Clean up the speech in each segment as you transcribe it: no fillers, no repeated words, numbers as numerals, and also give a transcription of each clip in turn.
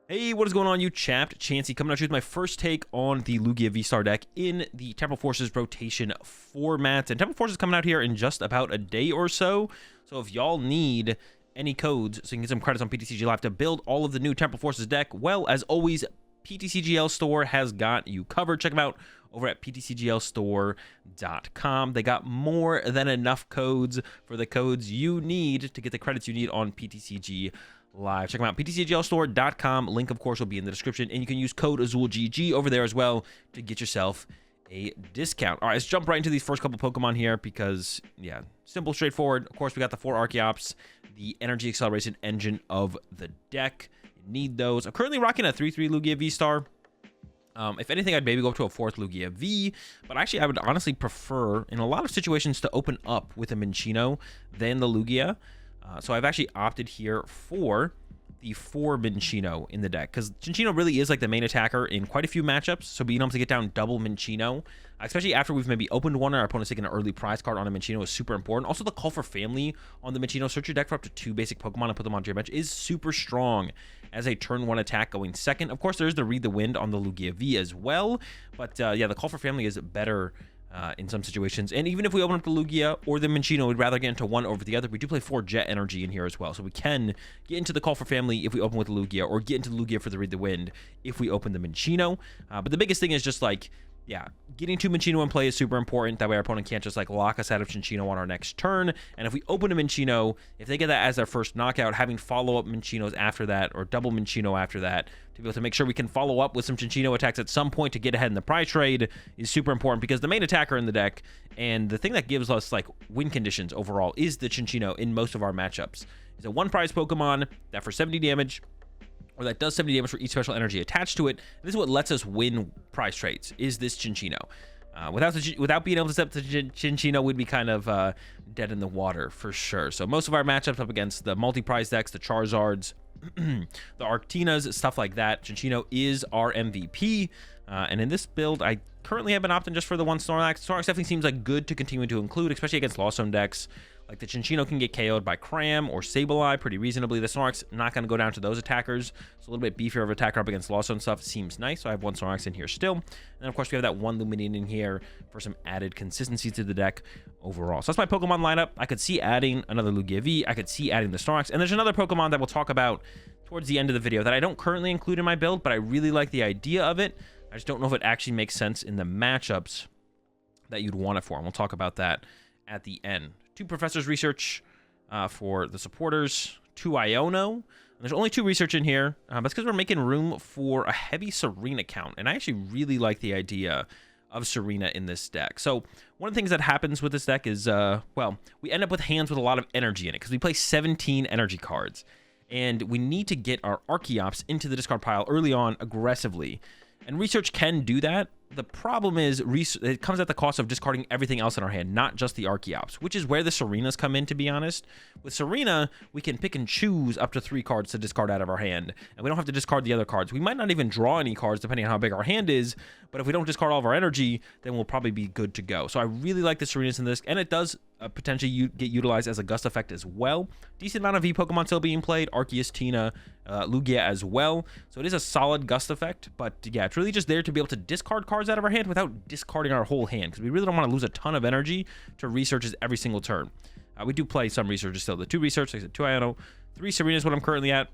Hey, what is going on, you chapped? Chansey coming at you with my first take on the Lugia VSTAR deck in the Temporal Forces rotation format. And Temporal Forces coming out here in just about a day or so. So if y'all need any codes so you can get some credits on PTCG Live to build all of the new Temporal Forces deck, well, as always, PTCGL Store has got you covered. Check them out over at ptcglstore.com. They got more than enough codes for the codes you need to get the credits you need on PTCG Live. Check them out, ptcglstore.com. Link, of course, will be in the description, and you can use code AzulGG over there as well to get yourself a discount. All right, let's jump right into these first couple Pokemon here because, yeah, simple, straightforward. Of course, we got the 4 Archeops, the energy acceleration engine of the deck. You need those. I'm currently rocking a 3/3 Lugia VSTAR. If anything, I'd maybe go to a 4th Lugia V, but actually, I would honestly prefer, in a lot of situations, to open up with a Minccino than the Lugia. So I've actually opted here for the 4 Minccino in the deck, because Minccino really is like the main attacker in quite a few matchups. So being able to get down double Minccino, especially after we've maybe opened one or our opponent's taking an early prize card on a Minccino, is super important. Also, the call for family on the Minccino, search your deck for up to 2 basic Pokemon and put them onto your bench, is super strong as a turn 1 attack going second. Of course, there's the Read the Wind on the Lugia V as well, but yeah, the call for family is better in some situations. And even if we open up the Lugia or the Minccino, we'd rather get into one over the other. We do play 4 Jet Energy in here as well, so we can get into the Call for Family if we open with the Lugia, or get into the Lugia for the Read the Wind if we open the Minccino. But the biggest thing is just like, yeah, getting 2 Minccino in play is super important. That way our opponent can't just like lock us out of Minccino on our next turn. And if we open a Minccino, if they get that as their first knockout, having follow-up Mincinos after that, or double Minccino after that, to be able to make sure we can follow up with some Minccino attacks at some point to get ahead in the prize trade is super important, because the main attacker in the deck, and the thing that gives us like win conditions overall, is the Minccino in most of our matchups. It's a 1 prize Pokemon that for 70 damage, or that does 70 damage for each special energy attached to it. This is what lets us win prize trades, is this Minccino. Without being able to step to Minccino, we'd be kind of dead in the water for sure. So most of our matchups up against the multi-prize decks, the Charizards, the Arctinas, stuff like that, Minccino is our MVP. And in this build, I currently have been opting just for the 1 Snorlax. Snorlax definitely seems like good to continue to include, especially against Lost Zone decks. Like the Minccino can get KO'd by Cram or Sableye pretty reasonably. The Snorlax not going to go down to those attackers. So a little bit beefier of attacker up against Lost Zone stuff seems nice. So I have 1 Snorlax in here still. And then, of course, we have that 1 Lumineon in here for some added consistency to the deck overall. So that's my Pokemon lineup. I could see adding another Lugia V. I could see adding the Snorlax. And there's another Pokemon that we'll talk about towards the end of the video that I don't currently include in my build, but I really like the idea of it. I just don't know if it actually makes sense in the matchups that you'd want it for. And we'll talk about that at the end. 2 Professor's Research for the supporters, 2 Iono. And there's only 2 research in here. That's because we're making room for a heavy Serena count. And I actually really like the idea of Serena in this deck. So one of the things that happens with this deck is, well, we end up with hands with a lot of energy in it, because we play 17 energy cards. And we need to get our Archeops into the discard pile early on aggressively. And research can do that. The problem is it comes at the cost of discarding everything else in our hand, not just the Archeops, which is where the Serenas come in, to be honest. With Serena, we can pick and choose up to 3 cards to discard out of our hand, and we don't have to discard the other cards. We might not even draw any cards depending on how big our hand is, but if we don't discard all of our energy, then we'll probably be good to go. So I really like the Serenas in this, and it does potentially get utilized as a gust effect as well. Decent amount of V Pokemon still being played, Arceus, Tina, Lugia as well. So it is a solid gust effect, but yeah, it's really just there to be able to discard cards out of our hand without discarding our whole hand, because we really don't want to lose a ton of energy to researches every single turn. We do play some researches still. The 2 research, like I said, 2 Iono, 3 Serena is what I'm currently at.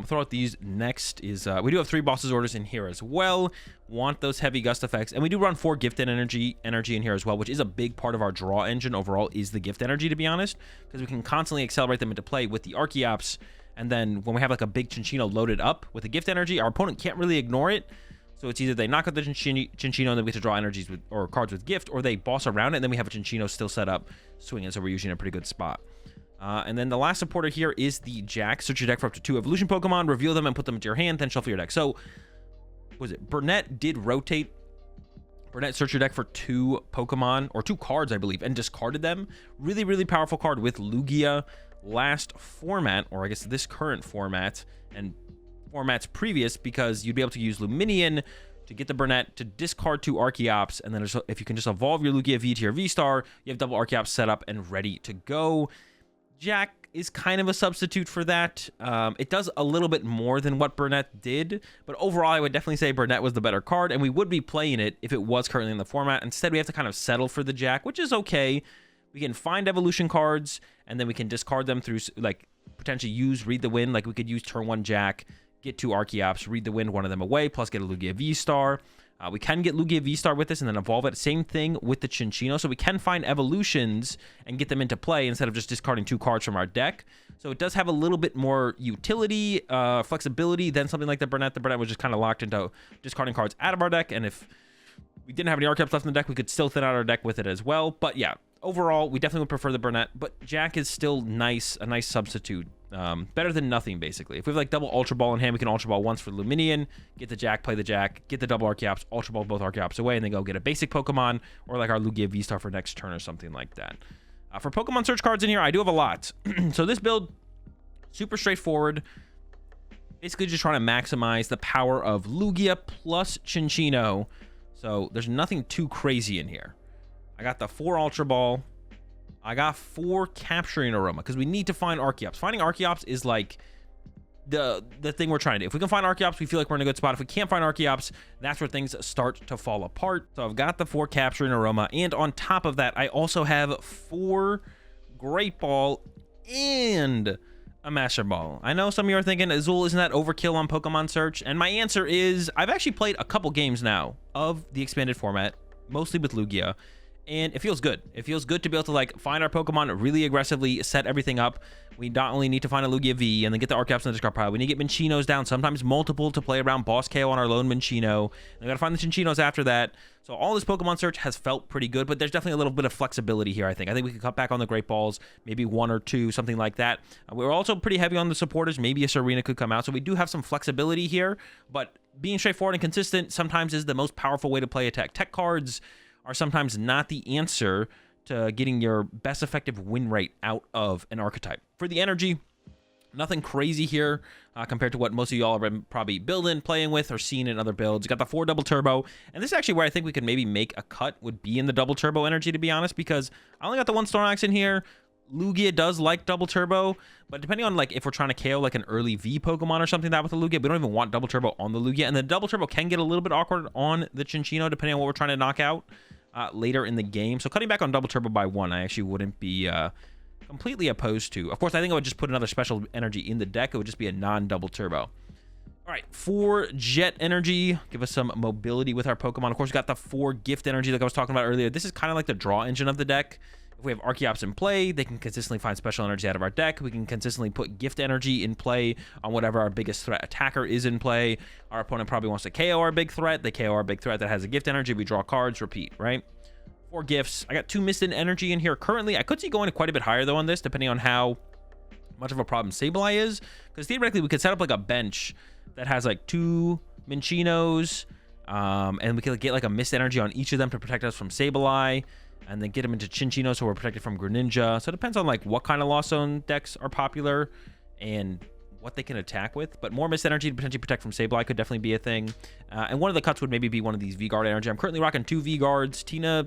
Throw out these next is we do have 3 Boss's Orders in here as well. Want those heavy gust effects, and we do run 4 gifted energy in here as well, which is a big part of our draw engine overall, is the gift energy, to be honest, because we can constantly accelerate them into play with the Archeops. And then when we have like a big Minccino loaded up with the gift energy, our opponent can't really ignore it. So it's either they knock out the Minccino and then we get to draw energies with, or cards with gift, or they boss around it and then we have a Minccino still set up swinging, so we're usually in a pretty good spot. And then the last supporter here is the Jack. Search your deck for up to 2 evolution Pokemon, reveal them and put them into your hand, then shuffle your deck. So, what was it? Burnett did rotate. Burnett searched your deck for 2 Pokemon, or 2 cards, I believe, and discarded them. Really, really powerful card with Lugia last format, or I guess this current format, and formats previous, because you'd be able to use Lumineon to get the Burnett to discard 2 Archeops, and then if you can just evolve your Lugia V to your V-Star, you have double Archeops set up and ready to go. Jack is kind of a substitute for that. It does a little bit more than what Burnett did, but overall I would definitely say Burnett was the better card, and we would be playing it if it was currently in the format. Instead, we have to kind of settle for the Jack, which is okay. We can find evolution cards, and then we can discard them through, like, potentially read the wind. Like, we could use turn 1 Jack, get 2 Archeops, read the wind, one of them away, plus get a Lugia VSTAR. We can get Lugia VSTAR with this and then evolve it. Same thing with the Chinchino. So we can find evolutions and get them into play instead of just discarding 2 cards from our deck. So it does have a little bit more utility, flexibility than something like the Burnett. The Burnett was just kind of locked into discarding cards out of our deck. And if we didn't have any Archeops left in the deck, we could still thin out our deck with it as well. But yeah, overall, we definitely would prefer the Burnett. But Jack is still nice, a nice substitute. Better than nothing, basically. If we have like double Ultra Ball in hand, we can Ultra Ball once for Luminion, get the Jack, play the Jack, get the double Archeops, Ultra Ball both Archeops away, and then go get a basic Pokemon, or like our Lugia V-Star for next turn or something like that. For Pokemon search cards in here, I do have a lot. So this build, super straightforward. Basically just trying to maximize the power of Lugia plus Chinchino. So there's nothing too crazy in here. I got the 4 Ultra Ball. I got 4 Capturing Aroma because we need to find Archeops. Finding Archeops is like the thing we're trying to do. If we can find Archeops, we feel like we're in a good spot. If we can't find Archeops, that's where things start to fall apart. So I've got the 4 Capturing Aroma, and on top of that, I also have 4 Great Ball and a Master Ball. I know some of you are thinking, Azul, isn't that overkill on Pokemon Search? And my answer is, I've actually played a couple games now of the expanded format, mostly with Lugia. And it feels good. It feels good to be able to like find our Pokemon really aggressively, set everything up. We not only need to find a Lugia V and then get the Archeops in the discard pile, we need to get Minchinos down, sometimes multiple, to play around Boss KO on our lone Minchino. And we gotta find the Chinchinos after that. So all this Pokemon search has felt pretty good, but there's definitely a little bit of flexibility here, I think. I think we could cut back on the Great Balls, maybe 1 or 2, something like that. We're also pretty heavy on the supporters. Maybe a Serena could come out. So we do have some flexibility here, but being straightforward and consistent sometimes is the most powerful way to play attack. Tech cards are sometimes not the answer to getting your best effective win rate out of an archetype. For the energy, nothing crazy here compared to what most of y'all have been probably building, playing with, or seeing in other builds. You got the 4 double turbo, and this is actually where I think we could maybe make a cut, would be in the double turbo energy, to be honest, because I only got the 1 Snorlax in here. Lugia does like double turbo, but depending on like if we're trying to KO like an early V Pokemon or something like that with the Lugia, we don't even want double turbo on the Lugia, and the double turbo can get a little bit awkward on the Chinchino depending on what we're trying to knock out later in the game. So cutting back on double turbo by 1, I actually wouldn't be completely opposed to. Of course, I think I would just put another special energy in the deck. It would just be a non-double turbo. All right, 4 jet energy, give us some mobility with our Pokemon. Of course, we got the 4 gift energy like I was talking about earlier. This is kind of like the draw engine of the deck. If we have Archeops in play, they can consistently find special energy out of our deck. We can consistently put gift energy in play on whatever our biggest threat attacker is in play. Our opponent probably wants to KO our big threat. They KO our big threat that has a gift energy. We draw cards, repeat, right? 4 gifts. I got 2 Misted energy in here currently. I could see going quite a bit higher though on this, depending on how much of a problem Sableye is. Because theoretically, we could set up like a bench that has like 2 Minchinos, and we could get like a Mist energy on each of them to protect us from Sableye, and then get them into Chinchino so we're protected from Greninja. So it depends on like what kind of Lost Zone decks are popular and what they can attack with. But more Mist energy to potentially protect from Sableye could definitely be a thing. And one of the cuts would maybe be one of these V-Guard energy. I'm currently rocking 2 V-Guards.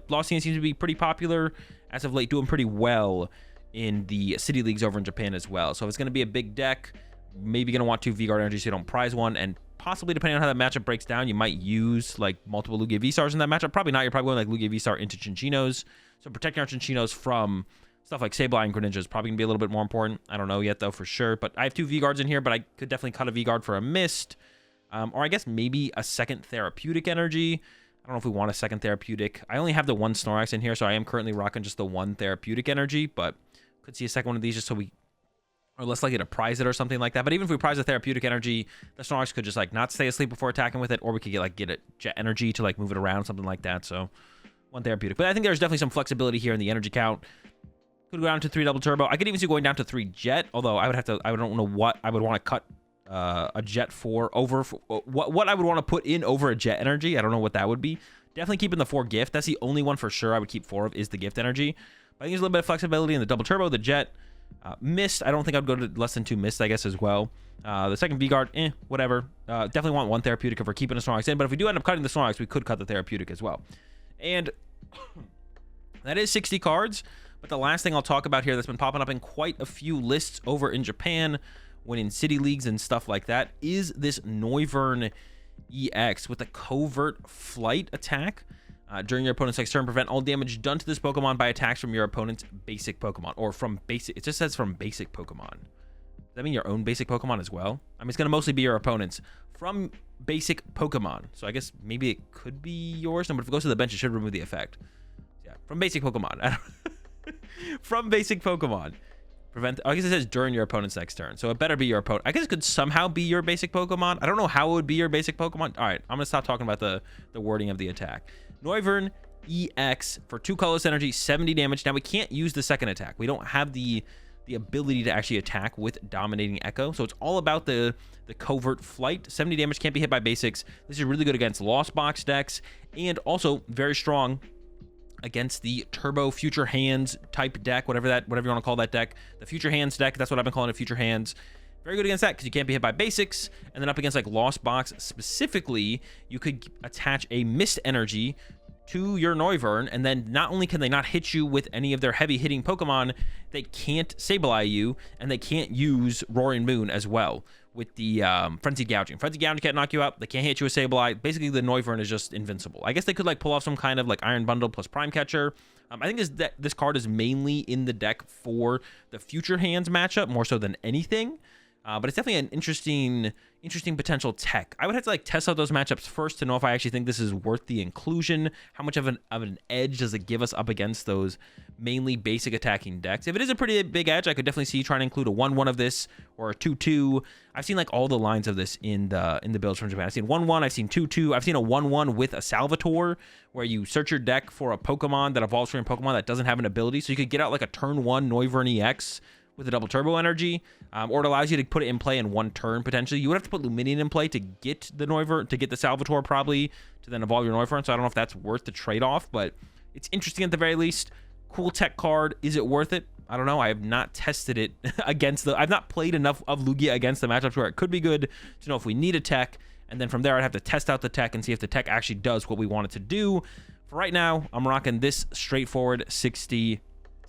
Lost Tina seems to be pretty popular as of late, doing pretty well in the city leagues over in Japan as well. So if it's going to be a big deck, maybe going to want 2 V-Guard energy so you don't prize one, and possibly depending on how that matchup breaks down, you might use like multiple Lugia V-Stars in that matchup. Probably not. You're probably going like Lugia V-Star into Chinchinos. So protecting our Chinchinos from stuff like Sableye and Greninja is probably going to be a little bit more important. I don't know yet though for sure, but I have 2 V-Guards in here, but I could definitely cut a V-Guard for a Mist, or I guess maybe a second therapeutic energy. I don't know if we want a second therapeutic. I only have the 1 Snorlax in here, so I am currently rocking just the 1 therapeutic energy, but could see a second one of these just so we are less likely to prize it or something like that. But even if we prize a therapeutic energy, the Snorlax could just like not stay asleep before attacking with it, or we could get it jet energy to like move it around, something like that. So 1 therapeutic. But I think there's definitely some flexibility here in the energy count. Could go down to 3 double turbo. I could even see going down to 3 jet, although I don't know what I would want to cut a jet for over, what I would want to put in over a jet energy. I don't know what that would be. Definitely keeping the 4 gift. That's the only one for sure I would keep 4 of, is the gift energy. But I think there's a little bit of flexibility in the double turbo, the jet. Mist, I don't think I'd go to less than 2 Mist, I guess, as well. The second V-Guard, whatever. Definitely want 1 therapeutic if we're keeping a Snorlax in, but if we do end up cutting the Snorlax, we could cut the therapeutic as well. And that is 60 cards, But the last thing I'll talk about here that's been popping up in quite a few lists over in Japan, when in city leagues and stuff like that, is this Noivern EX with a covert flight attack. During your opponent's next turn, prevent all damage done to this Pokemon by attacks from your opponent's basic Pokemon, or from basic. It just says from basic Pokemon. Does that mean your own basic Pokemon as well? I mean, it's going to mostly be your opponent's from basic Pokemon. So I guess maybe it could be yours. No, but if it goes to the bench, it should remove the effect. Yeah, from basic Pokemon. From basic Pokemon. Prevent. I guess it says during your opponent's next turn. So it better be your opponent. I guess it could somehow be your basic Pokemon. I don't know how it would be your basic Pokemon. All right, I'm going to stop talking about the wording of the attack. Noivern EX for 2 colorless energy, 70 damage. Now we can't use the second attack. We don't have the ability to actually attack with Dominating Echo. So it's all about the covert flight. 70 damage, can't be hit by basics. This is really good against Lost Box decks, and also very strong against the Turbo Future Hands type deck, whatever you want to call that deck. The Future Hands deck, that's what I've been calling it, Future Hands. Very good against that because you can't be hit by basics. And then up against like Lost Box specifically, you could attach a Mist Energy to your Noivern, and then not only can they not hit you with any of their heavy hitting Pokemon, they can't Sableye you, and they can't use Roaring Moon as well with the Frenzied Gouging. Frenzied Gouging can't knock you out. They can't hit you with Sableye. Basically, the Noivern is just invincible. I guess they could like pull off some kind of like Iron Bundle plus Prime Catcher. I think this card is mainly in the deck for the Future Hands matchup more so than anything. But it's definitely an interesting potential tech. I would have to like test out those matchups first to know if I actually think this is worth the inclusion. How much of an edge does it give us up against those mainly basic attacking decks? If it is a pretty big edge, I could definitely see trying to include a 1/1 of this or a 2/2. I've seen like all the lines of this in the builds from Japan. I've seen 1/1, I've seen 2/2, I've seen a 1/1 with a Salvatore, where you search your deck for a Pokemon that evolves from a Pokemon that doesn't have an ability. So you could get out like a turn 1 Noivern EX with a double turbo energy, or it allows you to put it in play in 1 turn potentially. You would have to put Luminion in play to get the Noivern, to get the Salvatore probably, to then evolve your Noivern. So I don't know if that's worth the trade-off, but it's interesting at the very least. Cool tech card. Is it worth it? I don't know. I have not tested it against I've not played enough of Lugia against the matchups where it could be good to know if we need a tech. And then from there, I'd have to test out the tech and see if the tech actually does what we want it to do. For right now, I'm rocking this straightforward 60.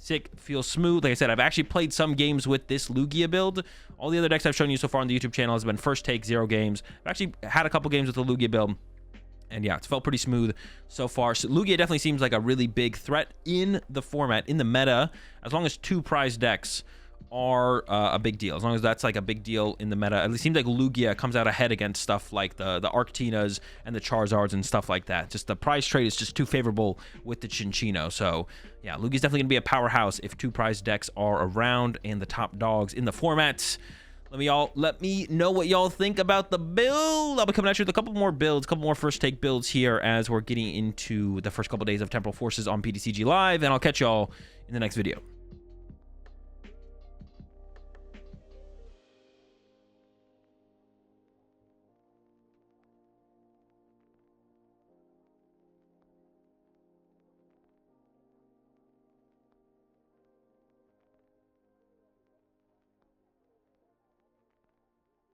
Sick, feels smooth. Like I said, I've actually played some games with this Lugia build. All the other decks I've shown you so far on the YouTube channel has been first take, 0 games. I've actually had a couple games with the Lugia build, and yeah, it's felt pretty smooth so far. So Lugia definitely seems like a really big threat in the format, in the meta, as long as 2 prize decks are a big deal. As long as that's like a big deal in the meta. It seems like Lugia comes out ahead against stuff like the Arctinas and the Charizards and stuff like that. Just the prize trade is just too favorable with the Chinchino. So yeah, Lugia's definitely gonna be a powerhouse if 2 prize decks are around and the top dogs in the formats. Let me know what y'all think about the build. I'll be coming at you with a couple more builds, a couple more first take builds here as we're getting into the first couple days of Temporal Forces on PTCG Live, and I'll catch y'all in the next video.